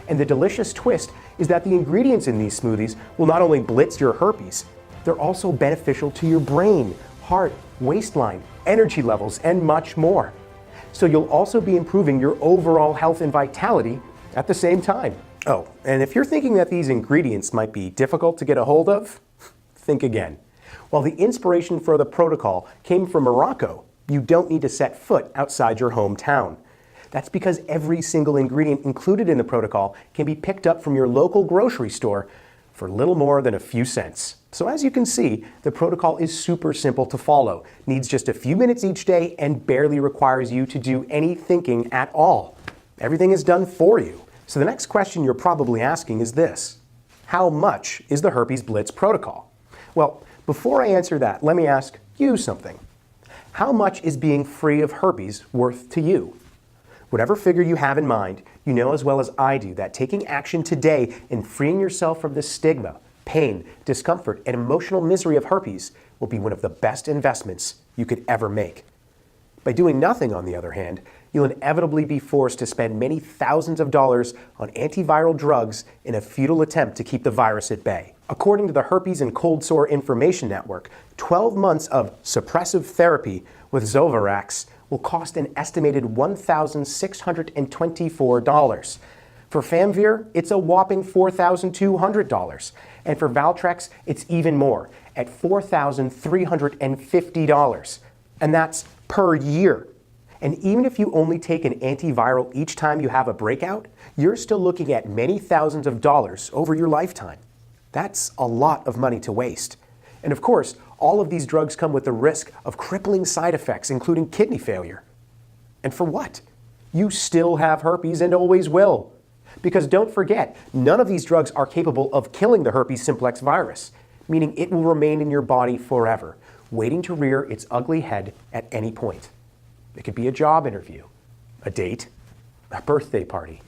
And the delicious twist is that the ingredients in these smoothies will not only blitz your herpes, they're also beneficial to your brain, heart, waistline, energy levels, and much more. So you'll also be improving your overall health and vitality at the same time. Oh, and if you're thinking that these ingredients might be difficult to get a hold of, think again. While the inspiration for the protocol came from Morocco, you don't need to set foot outside your hometown. That's because every single ingredient included in the protocol can be picked up from your local grocery store for little more than a few cents. So as you can see, the protocol is super simple to follow, needs just a few minutes each day, and barely requires you to do any thinking at all. Everything is done for you. So the next question you're probably asking is this: how much is the Herpes Blitz Protocol? Well, before I answer that, let me ask you something. How much is being free of herpes worth to you? Whatever figure you have in mind, you know as well as I do that taking action today in freeing yourself from the stigma, pain, discomfort, and emotional misery of herpes will be one of the best investments you could ever make. By doing nothing, on the other hand, you'll inevitably be forced to spend many thousands of dollars on antiviral drugs in a futile attempt to keep the virus at bay. According to the Herpes and Cold Sore Information Network, 12 months of suppressive therapy with Zovirax will cost an estimated $1,624. For Famvir, it's a whopping $4,200. And for Valtrex, it's even more, at $4,350. And that's per year. And even if you only take an antiviral each time you have a breakout, you're still looking at many thousands of dollars over your lifetime. That's a lot of money to waste. And of course, all of these drugs come with the risk of crippling side effects, including kidney failure. And for what? You still have herpes and always will. Because don't forget, none of these drugs are capable of killing the herpes simplex virus, meaning it will remain in your body forever, waiting to rear its ugly head at any point. It could be a job interview, a date, a birthday party,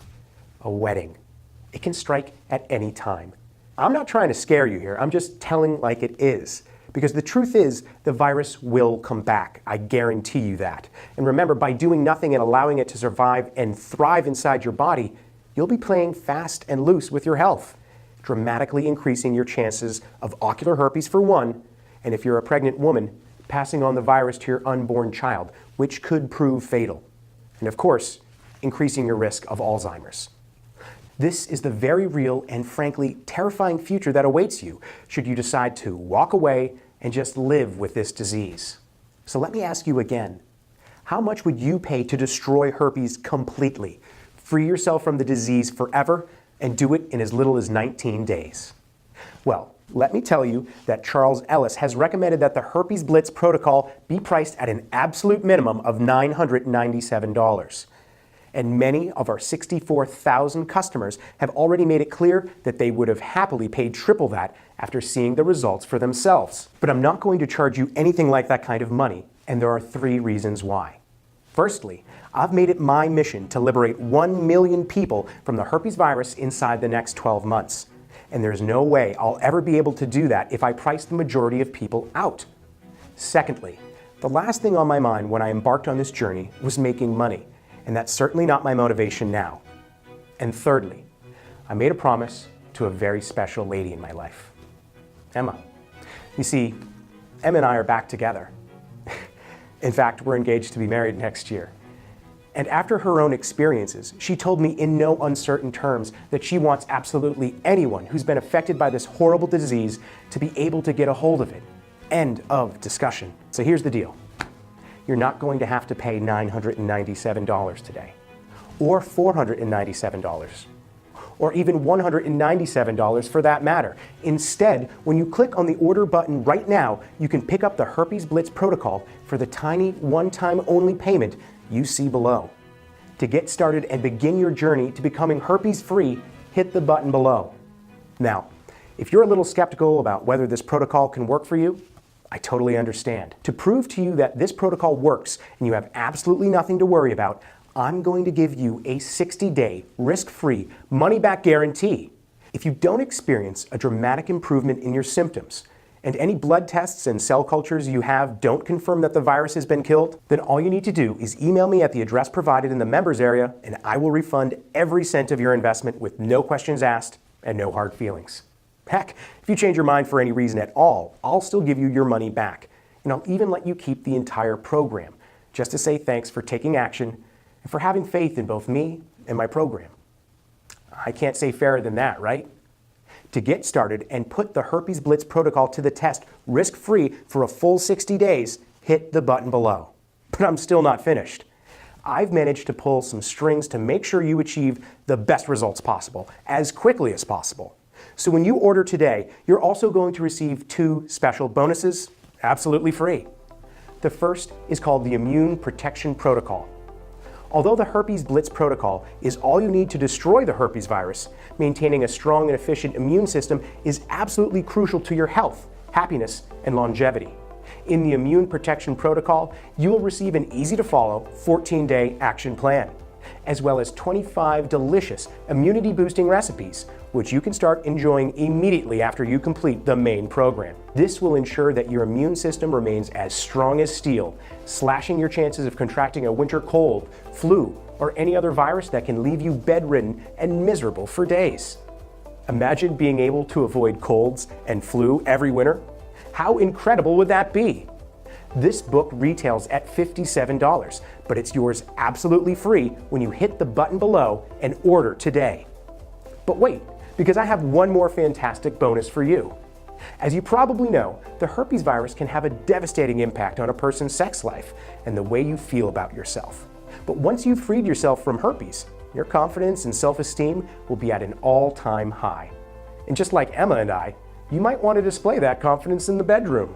a wedding. It can strike at any time. I'm not trying to scare you here, I'm just telling like it is. Because the truth is, the virus will come back. I guarantee you that. And remember, by doing nothing and allowing it to survive and thrive inside your body, you'll be playing fast and loose with your health, dramatically increasing your chances of ocular herpes for one, and if you're a pregnant woman, passing on the virus to your unborn child, which could prove fatal. And of course, increasing your risk of Alzheimer's. This is the very real and frankly terrifying future that awaits you should you decide to walk away and just live with this disease. So let me ask you again, how much would you pay to destroy herpes completely, free yourself from the disease forever, and do it in as little as 19 days? Well, let me tell you that Charles Ellis has recommended that the Herpes Blitz Protocol be priced at an absolute minimum of $997. And many of our 64,000 customers have already made it clear that they would have happily paid triple that after seeing the results for themselves. But I'm not going to charge you anything like that kind of money, and there are 3 reasons why. Firstly, I've made it my mission to liberate 1 million people from the herpes virus inside the next 12 months. And there's no way I'll ever be able to do that if I price the majority of people out. Secondly, the last thing on my mind when I embarked on this journey was making money. And that's certainly not my motivation now. And thirdly, I made a promise to a very special lady in my life, Emma. You see, Emma and I are back together. In fact, we're engaged to be married next year. And after her own experiences, she told me in no uncertain terms that she wants absolutely anyone who's been affected by this horrible disease to be able to get a hold of it. End of discussion. So here's the deal. You're not going to have to pay $997 today, or $497, or even $197 for that matter. Instead, when you click on the order button right now, you can pick up the Herpes Blitz Protocol for the tiny one-time only payment you see below. To get started and begin your journey to becoming herpes-free, hit the button below. Now, if you're a little skeptical about whether this protocol can work for you, I totally understand. To prove to you that this protocol works and you have absolutely nothing to worry about, I'm going to give you a 60-day, risk-free, money-back guarantee. If you don't experience a dramatic improvement in your symptoms, and any blood tests and cell cultures you have don't confirm that the virus has been killed, then all you need to do is email me at the address provided in the members area, and I will refund every cent of your investment with no questions asked and no hard feelings. Heck, if you change your mind for any reason at all, I'll still give you your money back. And I'll even let you keep the entire program, just to say thanks for taking action and for having faith in both me and my program. I can't say fairer than that, right? To get started and put the Herpes Blitz Protocol to the test risk-free for a full 60 days, hit the button below. But I'm still not finished. I've managed to pull some strings to make sure you achieve the best results possible, as quickly as possible. So when you order today, you're also going to receive 2 special bonuses, absolutely free. The first is called the Immune Protection Protocol. Although the Herpes Blitz Protocol is all you need to destroy the herpes virus, maintaining a strong and efficient immune system is absolutely crucial to your health, happiness, and longevity. In the Immune Protection Protocol, you will receive an easy-to-follow 14-day action plan, as well as 25 delicious immunity-boosting recipes which you can start enjoying immediately after you complete the main program. This will ensure that your immune system remains as strong as steel, slashing your chances of contracting a winter cold, flu, or any other virus that can leave you bedridden and miserable for days. Imagine being able to avoid colds and flu every winter. How incredible would that be? This book retails at $57, but it's yours absolutely free when you hit the button below and order today. But wait, because I have one more fantastic bonus for you. As you probably know, the herpes virus can have a devastating impact on a person's sex life and the way you feel about yourself. But once you've freed yourself from herpes, your confidence and self-esteem will be at an all-time high. And just like Emma and I, you might want to display that confidence in the bedroom.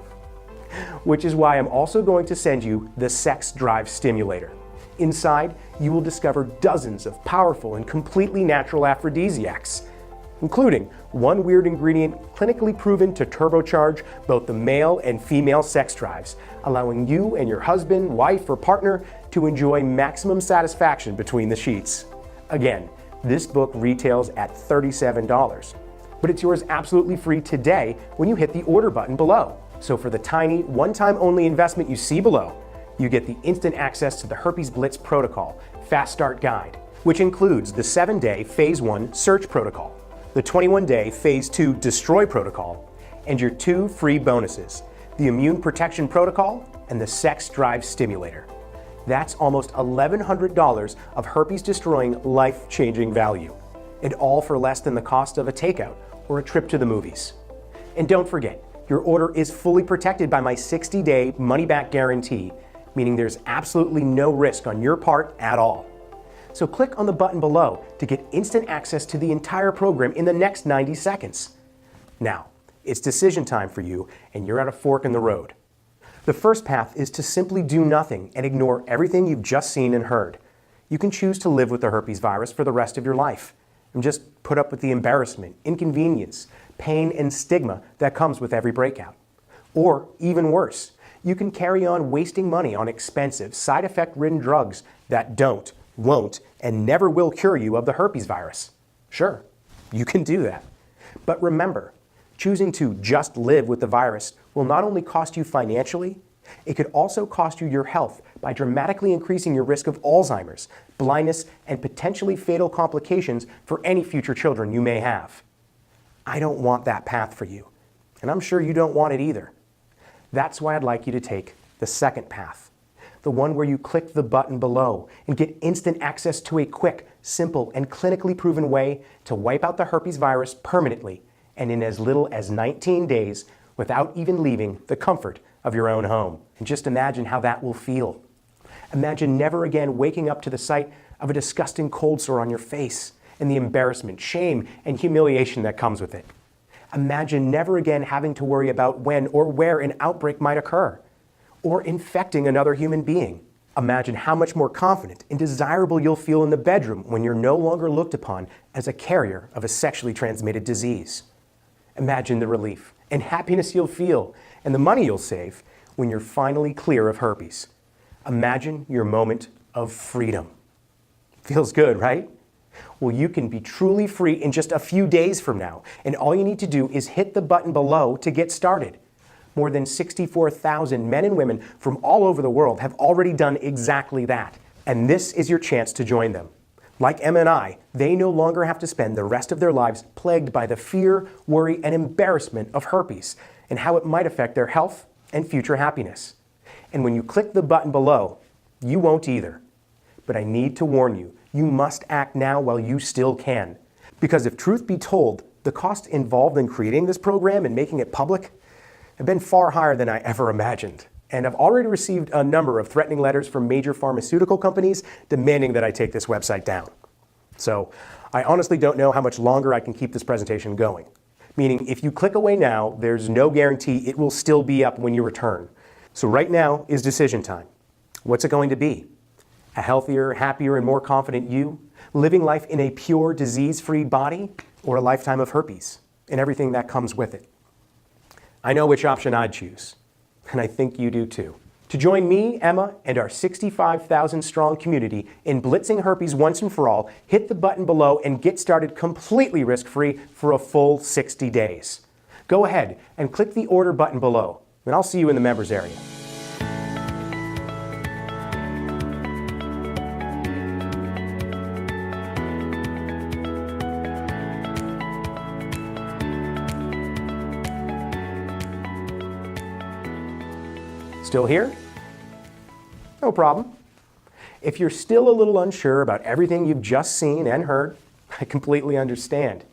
Which is why I'm also going to send you the Sex Drive Stimulator. Inside, you will discover dozens of powerful and completely natural aphrodisiacs, including one weird ingredient clinically proven to turbocharge both the male and female sex drives, allowing you and your husband, wife, or partner to enjoy maximum satisfaction between the sheets. Again, this book retails at $37, but it's yours absolutely free today when you hit the order button below. So for the tiny, one-time only investment you see below, you get the instant access to the Herpes Blitz Protocol Fast Start Guide, which includes the 7-day Phase 1 Search Protocol, the 21-day Phase 2 Destroy Protocol, and your 2 free bonuses, the Immune Protection Protocol and the Sex Drive Stimulator. That's almost $1,100 of herpes-destroying, life-changing value, and all for less than the cost of a takeout or a trip to the movies. And don't forget, your order is fully protected by my 60-day money-back guarantee, meaning there's absolutely no risk on your part at all. So click on the button below to get instant access to the entire program in the next 90 seconds. Now, it's decision time for you, and you're at a fork in the road. The first path is to simply do nothing and ignore everything you've just seen and heard. You can choose to live with the herpes virus for the rest of your life and just put up with the embarrassment, inconvenience, pain, and stigma that comes with every breakout. Or, even worse, you can carry on wasting money on expensive, side effect-ridden drugs that don't, won't, and never will cure you of the herpes virus. Sure, you can do that. But remember, choosing to just live with the virus will not only cost you financially, it could also cost you your health by dramatically increasing your risk of Alzheimer's, blindness, and potentially fatal complications for any future children you may have. I don't want that path for you, and I'm sure you don't want it either. That's why I'd like you to take the second path, the one where you click the button below and get instant access to a quick, simple, and clinically proven way to wipe out the herpes virus permanently and in as little as 19 days without even leaving the comfort of your own home. And just imagine how that will feel. Imagine never again waking up to the sight of a disgusting cold sore on your face and the embarrassment, shame, and humiliation that comes with it. Imagine never again having to worry about when or where an outbreak might occur, or infecting another human being. Imagine how much more confident and desirable you'll feel in the bedroom when you're no longer looked upon as a carrier of a sexually transmitted disease. Imagine the relief and happiness you'll feel and the money you'll save when you're finally clear of herpes. Imagine your moment of freedom. Feels good, right? Well, you can be truly free in just a few days from now, and all you need to do is hit the button below to get started. More than 64,000 men and women from all over the world have already done exactly that, and this is your chance to join them. Like Emma and I, they no longer have to spend the rest of their lives plagued by the fear, worry, and embarrassment of herpes and how it might affect their health and future happiness. And when you click the button below, you won't either. But I need to warn you, you must act now while you still can. Because if truth be told, the cost involved in creating this program and making it public have been far higher than I ever imagined. And I've already received a number of threatening letters from major pharmaceutical companies demanding that I take this website down. So I honestly don't know how much longer I can keep this presentation going. Meaning if you click away now, there's no guarantee it will still be up when you return. So right now is decision time. What's it going to be? A healthier, happier, and more confident you, living life in a pure, disease-free body, or a lifetime of herpes and everything that comes with it? I know which option I'd choose, and I think you do too. To join me, Emma, and our 65,000 strong community in blitzing herpes once and for all, hit the button below and get started completely risk-free for a full 60 days. Go ahead and click the order button below, and I'll see you in the members area. Still here? No problem. If you're still a little unsure about everything you've just seen and heard, I completely understand.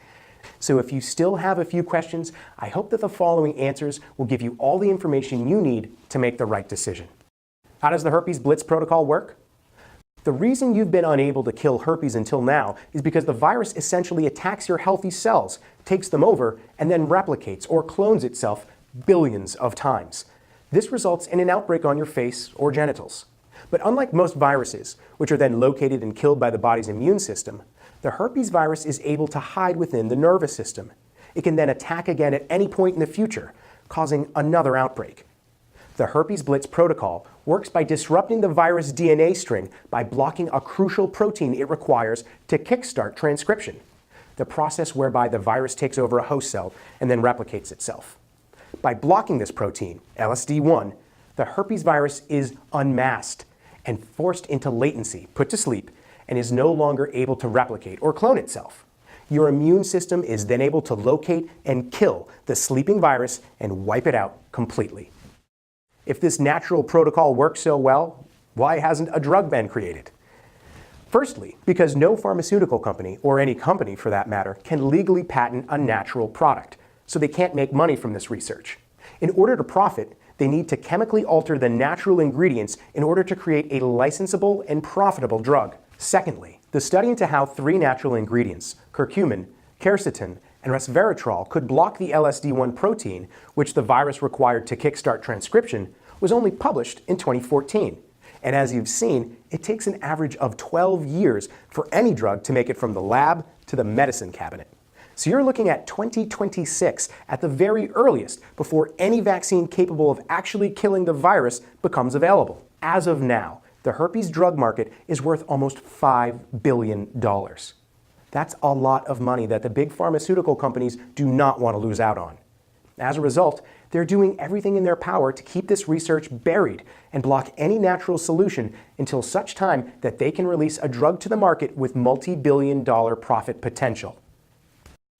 So if you still have a few questions, I hope that the following answers will give you all the information you need to make the right decision. How does the Herpes Blitz Protocol work? The reason you've been unable to kill herpes until now is because the virus essentially attacks your healthy cells, takes them over, and then replicates or clones itself billions of times. This results in an outbreak on your face or genitals. But unlike most viruses, which are then located and killed by the body's immune system, the herpes virus is able to hide within the nervous system. It can then attack again at any point in the future, causing another outbreak. The Herpes Blitz Protocol works by disrupting the virus DNA string by blocking a crucial protein it requires to kickstart transcription, the process whereby the virus takes over a host cell and then replicates itself. By blocking this protein, LSD1, the herpes virus is unmasked and forced into latency, put to sleep, and is no longer able to replicate or clone itself. Your immune system is then able to locate and kill the sleeping virus and wipe it out completely. If this natural protocol works so well, why hasn't a drug been created? Firstly, because no pharmaceutical company, or any company for that matter, can legally patent a natural product, so they can't make money from this research. In order to profit, they need to chemically alter the natural ingredients in order to create a licensable and profitable drug. Secondly, the study into how 3 natural ingredients, curcumin, quercetin, and resveratrol could block the LSD1 protein, which the virus required to kickstart transcription, was only published in 2014. And as you've seen, it takes an average of 12 years for any drug to make it from the lab to the medicine cabinet. So you're looking at 2026 at the very earliest before any vaccine capable of actually killing the virus becomes available. As of now, the herpes drug market is worth almost $5 billion. That's a lot of money that the big pharmaceutical companies do not want to lose out on. As a result, they're doing everything in their power to keep this research buried and block any natural solution until such time that they can release a drug to the market with multi-billion-dollar profit potential.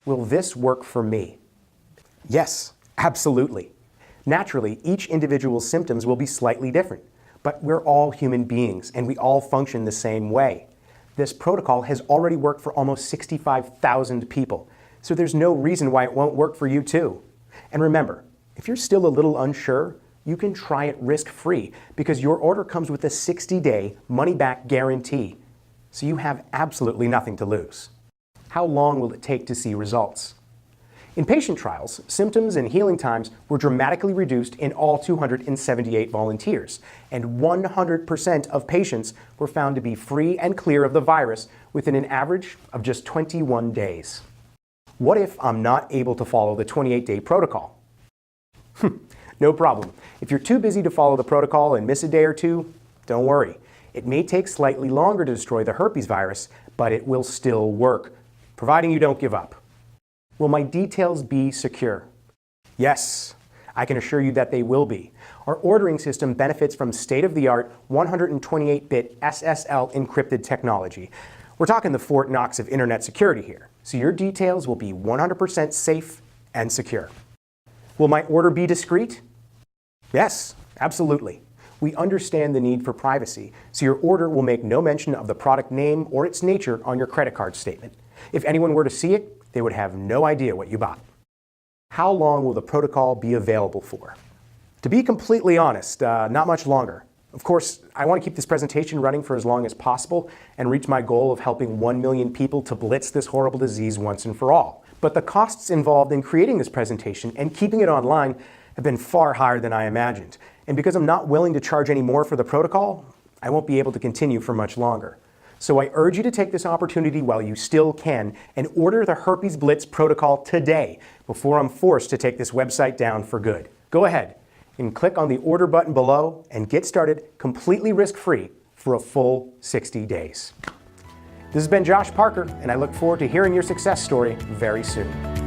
Will this work for me? Yes, absolutely. Naturally, each individual's symptoms will be slightly different, but we're all human beings and we all function the same way. This protocol has already worked for almost 65,000 people, so there's no reason why it won't work for you too. And remember, if you're still a little unsure, you can try it risk-free because your order comes with a 60-day money-back guarantee, so you have absolutely nothing to lose. How long will it take to see results? In patient trials, symptoms and healing times were dramatically reduced in all 278 volunteers, and 100% of patients were found to be free and clear of the virus within an average of just 21 days. What if I'm not able to follow the 28-day protocol? No problem. If you're too busy to follow the protocol and miss a day or two, don't worry. It may take slightly longer to destroy the herpes virus, but it will still work, providing you don't give up. Will my details be secure? Yes, I can assure you that they will be. Our ordering system benefits from state-of-the-art 128-bit SSL encrypted technology. We're talking the Fort Knox of internet security here, so your details will be 100% safe and secure. Will my order be discreet? Yes, absolutely. We understand the need for privacy, so your order will make no mention of the product name or its nature on your credit card statement. If anyone were to see it, they would have no idea what you bought. How long will the protocol be available for? To be completely honest, not much longer. Of course, I want to keep this presentation running for as long as possible and reach my goal of helping 1 million people to blitz this horrible disease once and for all. But the costs involved in creating this presentation and keeping it online have been far higher than I imagined. And because I'm not willing to charge any more for the protocol, I won't be able to continue for much longer. So I urge you to take this opportunity while you still can and order the Herpes Blitz Protocol today before I'm forced to take this website down for good. Go ahead and click on the order button below and get started completely risk-free for a full 60 days. This has been Josh Parker, and I look forward to hearing your success story very soon.